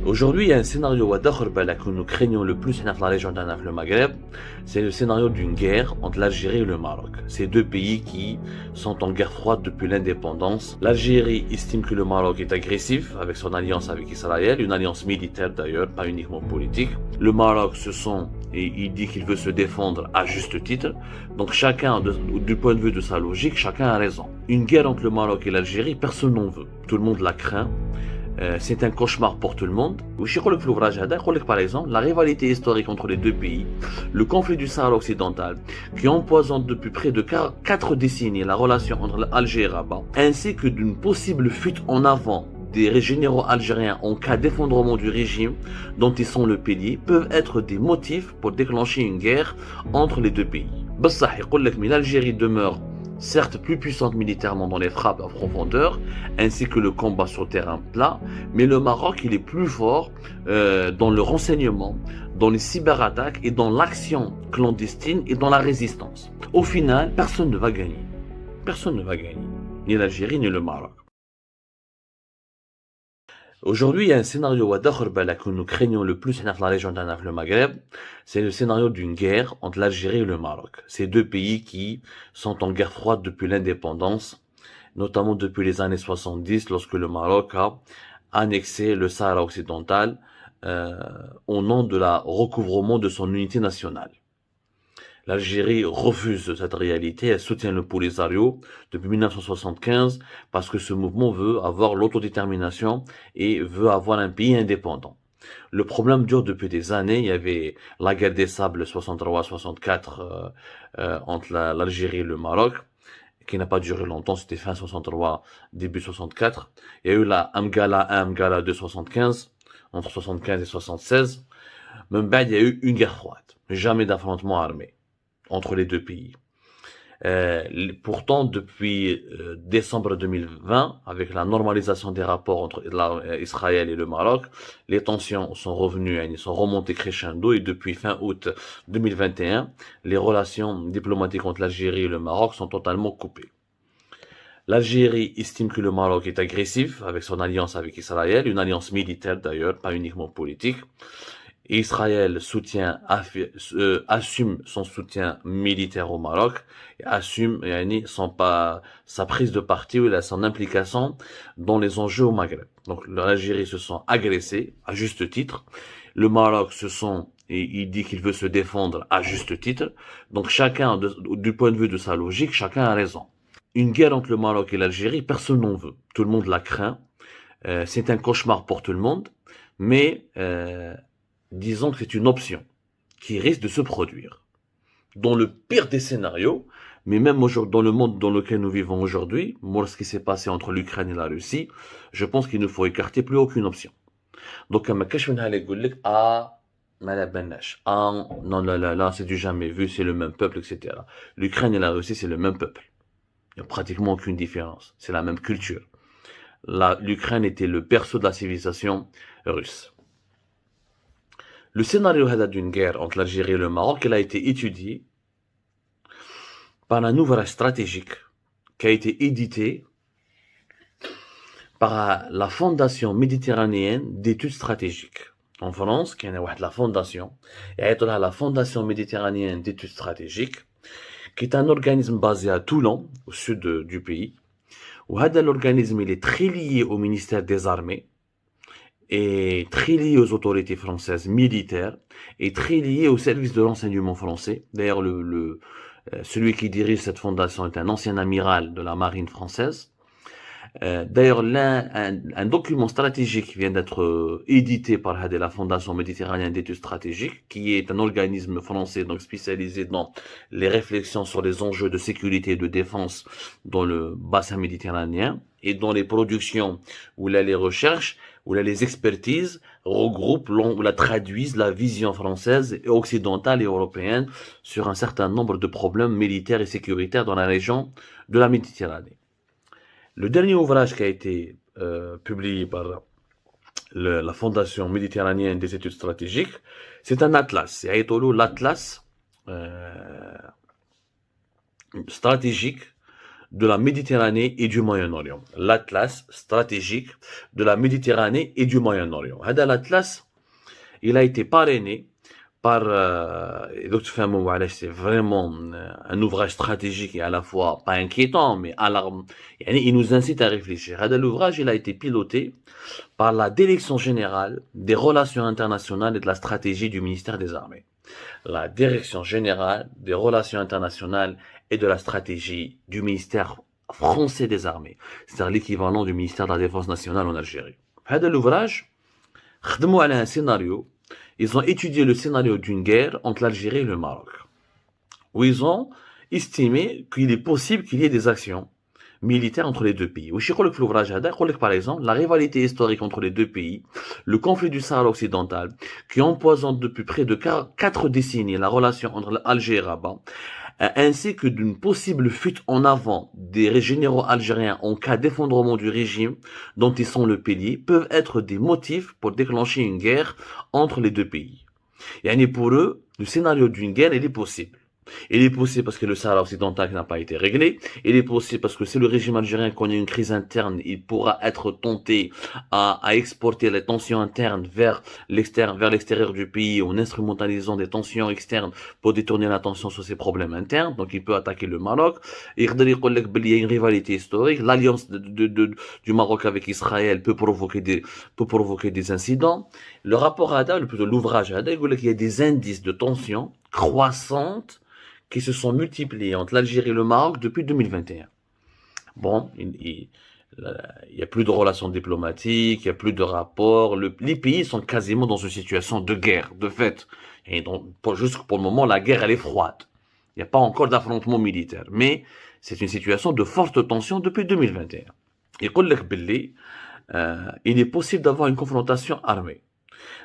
Aujourd'hui, il y a un scénario que nous craignons le plus dans la région dans le Maghreb, c'est le scénario d'une guerre entre l'Algérie et le Maroc. Ces deux pays qui sont en guerre froide depuis l'indépendance. L'Algérie estime que le Maroc est agressif avec son alliance avec Israël, une alliance militaire d'ailleurs, pas uniquement politique. Le Maroc se sent et il dit qu'il veut se défendre à juste titre. Donc chacun, du point de vue de sa logique, chacun a raison. Une guerre entre le Maroc et l'Algérie, personne n'en veut. Tout le monde la craint. C'est un cauchemar pour tout le monde. Par exemple, la rivalité historique entre les deux pays, le conflit du Sahara occidental, qui empoisonne depuis près de 4 décennies la relation entre Alger et Rabat, ainsi que d'une possible fuite en avant des généraux algériens en cas d'effondrement du régime dont ils sont le pilier, peuvent être des motifs pour déclencher une guerre entre les deux pays. Mais l'Algérie demeure certes plus puissante militairement dans les frappes en profondeur, ainsi que le combat sur terrain plat, mais le Maroc il est plus fort dans le renseignement, dans les cyberattaques et dans l'action clandestine et dans la résistance. Au final, personne ne va gagner. Personne ne va gagner. Ni l'Algérie ni le Maroc. Aujourd'hui, il y a un scénario que nous craignons le plus dans la région dans le Maghreb, c'est le scénario d'une guerre entre l'Algérie et le Maroc. Ces deux pays qui sont en guerre froide depuis l'indépendance, notamment depuis les années 70, lorsque le Maroc a annexé le Sahara occidental au nom de la recouvrement de son unité nationale. L'Algérie refuse cette réalité, elle soutient le Polisario depuis 1975 parce que ce mouvement veut avoir l'autodétermination et veut avoir un pays indépendant. Le problème dure depuis des années, il y avait la guerre des sables 63-64 entre l'Algérie et le Maroc, qui n'a pas duré longtemps, c'était fin 63, début 64. Il y a eu la Amgala 1, Amgala 2, 75, entre 75 et 76. Même il y a eu une guerre froide, jamais d'affrontement armé entre les deux pays. Pourtant, depuis décembre 2020, avec la normalisation des rapports entre Israël et le Maroc, les tensions sont revenues, elles sont remontées crescendo, et depuis fin août 2021, les relations diplomatiques entre l'Algérie et le Maroc sont totalement coupées. L'Algérie estime que le Maroc est agressif avec son alliance avec Israël, une alliance militaire d'ailleurs, pas uniquement politique. Israël assume son soutien militaire au Maroc et assume sa prise de parti ou son implication dans les enjeux au Maghreb. Donc l'Algérie se sent agressée à juste titre. Le Maroc se sent et il dit qu'il veut se défendre à juste titre. Donc chacun, du point de vue de sa logique, chacun a raison. Une guerre entre le Maroc et l'Algérie, personne n'en veut. Tout le monde la craint. C'est un cauchemar pour tout le monde. Mais disons que c'est une option qui risque de se produire. Dans le pire des scénarios, mais même dans le monde dans lequel nous vivons aujourd'hui, moi, ce qui s'est passé entre l'Ukraine et la Russie, je pense qu'il ne faut écarter plus aucune option. Donc, non, là, c'est du jamais vu, c'est le même peuple, etc. L'Ukraine et la Russie, c'est le même peuple. Il n'y a pratiquement aucune différence. C'est la même culture. L'Ukraine était le berceau de la civilisation russe. Le scénario d'une guerre entre l'Algérie et le Maroc, il a été étudié par un ouvrage stratégique qui a été édité par la Fondation méditerranéenne d'études stratégiques. En France, qui est la fondation, et la Fondation méditerranéenne d'études stratégiques, qui est un organisme basé à Toulon, au sud du pays, où l'organisme il est très lié au ministère des Armées, est très lié aux autorités françaises militaires, et très lié au service de renseignement français. D'ailleurs, celui qui dirige cette fondation est un ancien amiral de la marine française. D'ailleurs, un document stratégique vient d'être édité par la Fondation méditerranéenne d'études stratégiques, qui est un organisme français donc spécialisé dans les réflexions sur les enjeux de sécurité et de défense dans le bassin méditerranéen, et dans les productions où là les recherches, où là les expertises regroupent ou la traduisent la vision française, occidentale et européenne sur un certain nombre de problèmes militaires et sécuritaires dans la région de la Méditerranée. Le dernier ouvrage qui a été publié par la Fondation méditerranéenne des études stratégiques, c'est un atlas. C'est l'atlas stratégique de la Méditerranée et du Moyen-Orient. L'Atlas stratégique de la Méditerranée et du Moyen-Orient. L'Atlas, il a été parrainé par c'est vraiment un ouvrage stratégique et à la fois pas inquiétant, mais alarmant. Il nous incite à réfléchir. L'ouvrage, il a été piloté par la Direction générale des relations internationales et de la stratégie du ministère des Armées. La Direction générale des relations internationales et de la stratégie du ministère français des Armées, c'est-à-dire l'équivalent du ministère de la Défense nationale en Algérie. L'ouvrage, خدموا على un scénario. Ils ont étudié le scénario d'une guerre entre l'Algérie et le Maroc, où ils ont estimé qu'il est possible qu'il y ait des actions militaires entre les deux pays. Par exemple, la rivalité historique entre les deux pays, le conflit du Sahara occidental, qui empoisonne depuis près de 4 décennies la relation entre l'Algérie et Rabat, ainsi que d'une possible fuite en avant des généraux algériens en cas d'effondrement du régime dont ils sont le pilier, peuvent être des motifs pour déclencher une guerre entre les deux pays. Et pour eux, le scénario d'une guerre, il est possible. Il est possible parce que le Sahara occidental n'a pas été réglé. Il est possible parce que si le régime algérien connaît une crise interne, il pourra être tenté à exporter les tensions internes vers l'extérieur du pays en instrumentalisant des tensions externes pour détourner l'attention sur ses problèmes internes. Donc il peut attaquer le Maroc. Il y a une rivalité historique. L'alliance du Maroc avec Israël peut provoquer des incidents. Le rapport Hada, plutôt l'ouvrage Hada, il y a des indices de tensions croissantes qui se sont multipliés entre l'Algérie et le Maroc depuis 2021. Bon, il y a plus de relations diplomatiques, il y a plus de rapports, les pays sont quasiment dans une situation de guerre, de fait. Et donc, juste pour le moment, la guerre, elle est froide. Il n'y a pas encore d'affrontement militaire, mais c'est une situation de forte tension depuis 2021. Il est possible d'avoir une confrontation armée.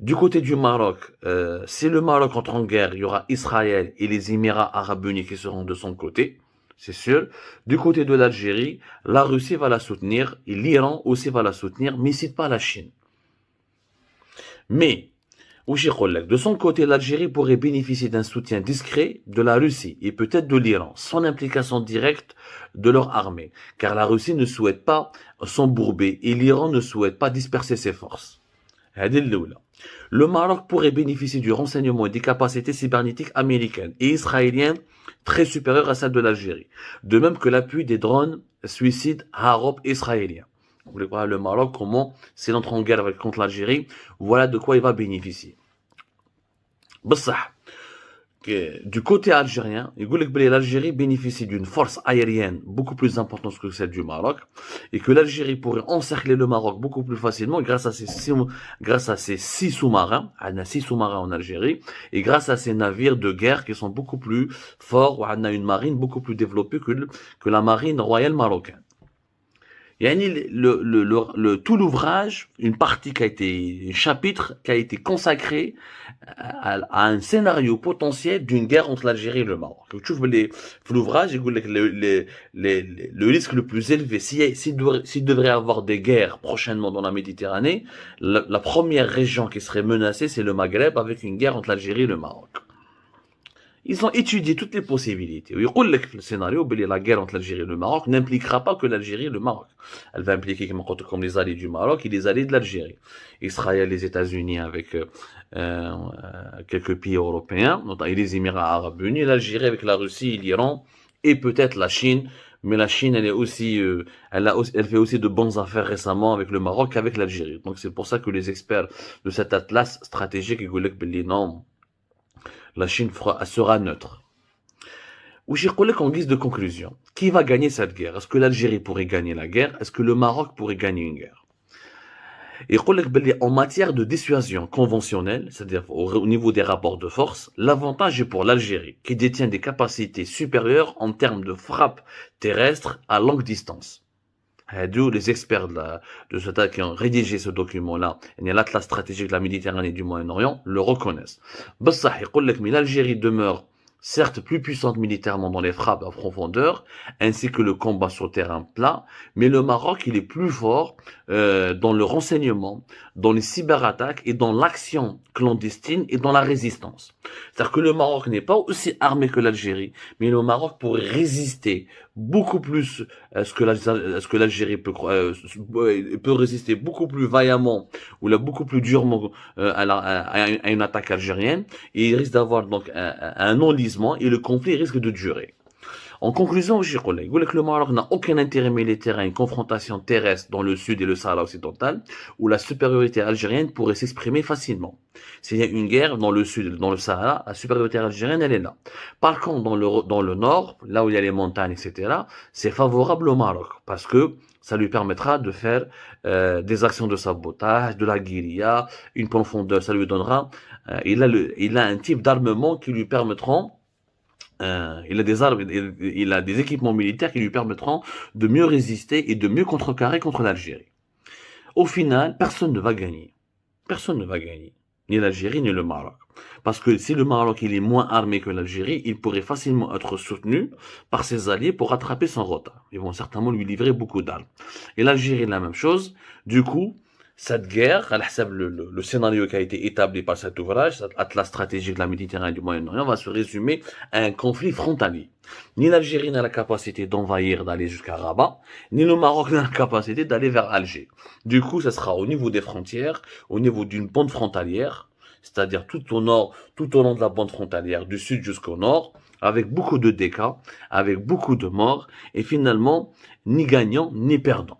Du côté du Maroc, si le Maroc entre en guerre, il y aura Israël et les Émirats arabes unis qui seront de son côté, c'est sûr. Du côté de l'Algérie, la Russie va la soutenir et l'Iran aussi va la soutenir, mais cite pas la Chine. Mais, de son côté, l'Algérie pourrait bénéficier d'un soutien discret de la Russie et peut-être de l'Iran, sans implication directe de leur armée, car la Russie ne souhaite pas s'embourber et l'Iran ne souhaite pas disperser ses forces. Le Maroc pourrait bénéficier du renseignement et des capacités cybernétiques américaines et israéliennes très supérieures à celles de l'Algérie, de même que l'appui des drones suicides Harop israéliens. Vous voulez voir le Maroc, comment, s'il entre en guerre contre l'Algérie, voilà de quoi il va bénéficier. Du côté algérien, l'Algérie bénéficie d'une force aérienne beaucoup plus importante que celle du Maroc et que l'Algérie pourrait encercler le Maroc beaucoup plus facilement grâce à ses 6 sous-marins. On a 6 sous-marins en Algérie et grâce à ces navires de guerre qui sont beaucoup plus forts. On a une marine beaucoup plus développée que la marine royale marocaine. Tout l'ouvrage, un chapitre qui a été consacré à un scénario potentiel d'une guerre entre l'Algérie et le Maroc. L'ouvrage, le risque le plus élevé, s'il devrait y avoir des guerres prochainement dans la Méditerranée, la première région qui serait menacée, c'est le Maghreb, avec une guerre entre l'Algérie et le Maroc. Ils ont étudié toutes les possibilités. Le scénario, la guerre entre l'Algérie et le Maroc n'impliquera pas que l'Algérie et le Maroc. Elle va impliquer comme les alliés du Maroc et les alliés de l'Algérie. Israël, les États-Unis avec quelques pays européens, et les Émirats arabes unis, l'Algérie avec la Russie et l'Iran, et peut-être la Chine. Mais la Chine, elle est aussi, elle fait aussi de bonnes affaires récemment avec le Maroc, avec l'Algérie. Donc c'est pour ça que les experts de cet atlas stratégique, ils disent non, la Chine sera neutre. Ou j'ai en guise de conclusion, qui va gagner cette guerre? Est-ce que l'Algérie pourrait gagner la guerre? Est-ce que le Maroc pourrait gagner une guerre? Et en matière de dissuasion conventionnelle, c'est-à-dire au niveau des rapports de force, l'avantage est pour l'Algérie, qui détient des capacités supérieures en termes de frappe terrestre à longue distance. D'où les experts de ce tas qui ont rédigé ce document-là, l'Atlas stratégique de la Méditerranée et du Moyen-Orient, le reconnaissent. Mais l'Algérie demeure certes plus puissante militairement dans les frappes à profondeur, ainsi que le combat sur terrain plat, mais le Maroc, il est plus fort dans le renseignement, dans les cyberattaques et dans l'action clandestine et dans la résistance. C'est-à-dire que le Maroc n'est pas aussi armé que l'Algérie, mais le Maroc pourrait résister beaucoup plus, est-ce que l'Algérie peut résister beaucoup plus vaillamment ou là beaucoup plus durement à une attaque algérienne, et il risque d'avoir donc un enlisement et le conflit risque de durer. En conclusion, le Maroc n'a aucun intérêt militaire à une confrontation terrestre dans le sud et le Sahara occidental, où la supériorité algérienne pourrait s'exprimer facilement. S'il y a une guerre dans le sud et dans le Sahara, la supériorité algérienne, elle est là. Par contre, dans le nord, là où il y a les montagnes, etc., c'est favorable au Maroc, parce que ça lui permettra de faire des actions de sabotage, de la guérilla, une profondeur, ça lui donnera. Il a un type d'armement qui lui permettront il a des armes, il a des équipements militaires qui lui permettront de mieux résister et de mieux contrecarrer contre l'Algérie. Au final, personne ne va gagner. Personne ne va gagner. Ni l'Algérie, ni le Maroc. Parce que si le Maroc il est moins armé que l'Algérie, il pourrait facilement être soutenu par ses alliés pour rattraper son retard. Ils vont certainement lui livrer beaucoup d'armes. Et l'Algérie, la même chose. Du coup, cette guerre, le scénario qui a été établi par cet ouvrage, cet atlas stratégique de la Méditerranée et du Moyen-Orient, va se résumer à un conflit frontalier. Ni l'Algérie n'a la capacité d'envahir, d'aller jusqu'à Rabat, ni le Maroc n'a la capacité d'aller vers Alger. Du coup, ce sera au niveau des frontières, au niveau d'une bande frontalière, c'est-à-dire tout au nord, tout au long de la bande frontalière, du sud jusqu'au nord, avec beaucoup de dégâts, avec beaucoup de morts, et finalement, ni gagnant, ni perdant.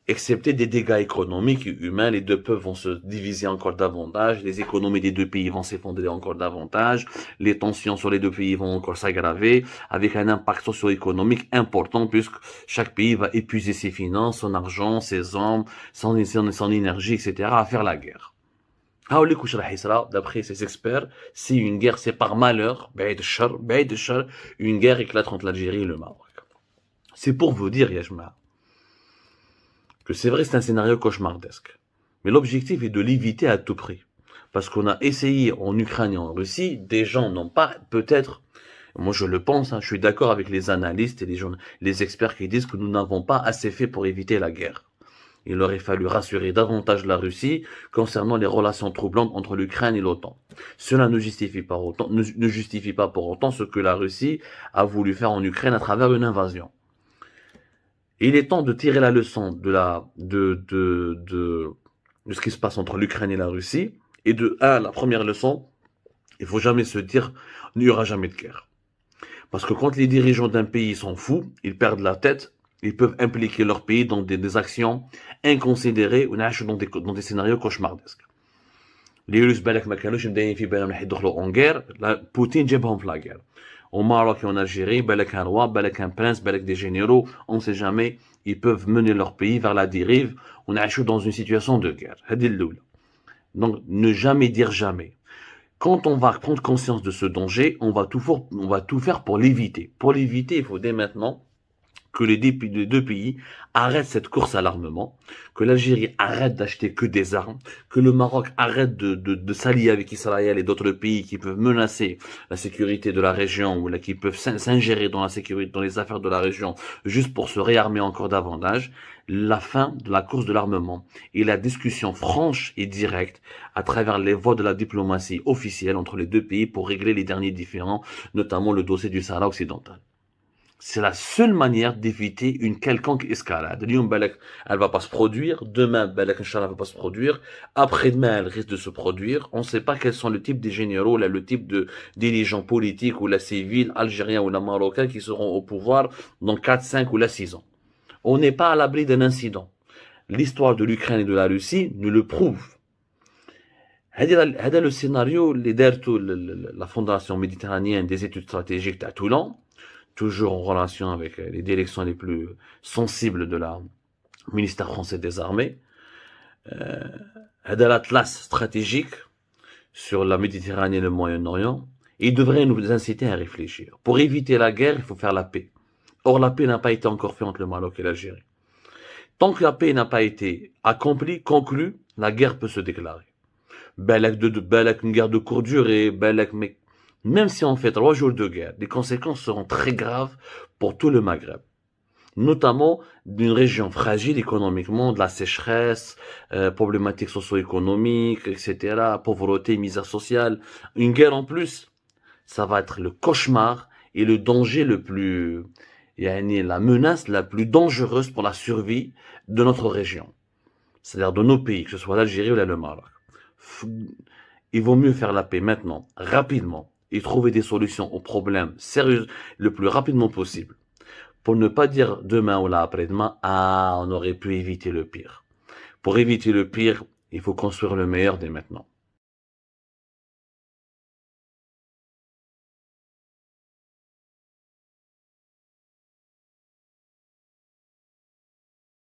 Excepté des dégâts économiques et humains, les deux peuples vont se diviser encore davantage, les économies des deux pays vont s'effondrer encore davantage, les tensions sur les deux pays vont encore s'aggraver, avec un impact socio-économique important, puisque chaque pays va épuiser ses finances, son argent, ses hommes, son énergie, etc., à faire la guerre. D'après ces experts, si une guerre c'est par malheur, une guerre éclate entre l'Algérie et le Maroc. C'est pour vous dire, Yajma, que c'est vrai, c'est un scénario cauchemardesque. Mais l'objectif est de l'éviter à tout prix. Parce qu'on a essayé en Ukraine et en Russie, des gens n'ont pas, peut-être, moi je le pense, je suis d'accord avec les analystes et les experts qui disent que nous n'avons pas assez fait pour éviter la guerre. Il aurait fallu rassurer davantage la Russie concernant les relations troublantes entre l'Ukraine et l'OTAN. Cela ne justifie pas pour autant ce que la Russie a voulu faire en Ukraine à travers une invasion. Il est temps de tirer la leçon de ce qui se passe entre l'Ukraine et la Russie. Et la première leçon, il faut jamais se dire, il n'y aura jamais de guerre. Parce que quand les dirigeants d'un pays sont fous, ils perdent la tête, ils peuvent impliquer leur pays dans des actions inconsidérées ou dans des scénarios cauchemardesques. Les Russes, en guerre, Poutine جابهم في la guerre. Au Maroc et en Algérie, balak un roi, balak un prince, balak des généraux, on ne sait jamais, ils peuvent mener leur pays vers la dérive, on est dans une situation de guerre. Donc, ne jamais dire jamais. Quand on va prendre conscience de ce danger, on va tout faire pour l'éviter. Pour l'éviter, il faut dès maintenant que les deux pays arrêtent cette course à l'armement, que l'Algérie arrête d'acheter que des armes, que le Maroc arrête de s'allier avec Israël et d'autres pays qui peuvent menacer la sécurité de la région ou là, qui peuvent s'ingérer dans la sécurité, dans les affaires de la région, juste pour se réarmer encore davantage. La fin de la course de l'armement et la discussion franche et directe à travers les voies de la diplomatie officielle entre les deux pays pour régler les derniers différends, notamment le dossier du Sahara occidental. C'est la seule manière d'éviter une quelconque escalade. Elle va pas se produire. Demain, Inch'Allah, va pas se produire. Après-demain, elle risque de se produire. On ne sait pas quels sont le type des généraux, là, le type de dirigeants politiques ou la civile, algériens ou la marocains qui seront au pouvoir dans 4, 5 ou 6 ans. On n'est pas à l'abri d'un incident. L'histoire de l'Ukraine et de la Russie nous le prouve. C'est le scénario, la Fondation méditerranéenne des études stratégiques à Toulon, toujours en relation avec les directions les plus sensibles de la ministère français des armées. L'atlas stratégique sur la Méditerranée et le Moyen-Orient, il devrait nous inciter à réfléchir. Pour éviter la guerre, il faut faire la paix. Or, la paix n'a pas été encore faite entre le Maroc et l'Algérie. Tant que la paix n'a pas été accomplie, conclue, la guerre peut se déclarer. Une guerre de courte durée, mais même si on fait 3 jours de guerre, les conséquences seront très graves pour tout le Maghreb. Notamment d'une région fragile économiquement, de la sécheresse, problématiques socio-économiques, etc., pauvreté, misère sociale. Une guerre en plus, ça va être le cauchemar et le danger le plus يعني la menace la plus dangereuse pour la survie de notre région. C'est-à-dire de nos pays, que ce soit l'Algérie ou le Maroc. Il vaut mieux faire la paix maintenant, rapidement, et trouver des solutions aux problèmes sérieux le plus rapidement possible. Pour ne pas dire demain ou là après-demain, ah, on aurait pu éviter le pire. Pour éviter le pire, il faut construire le meilleur dès maintenant.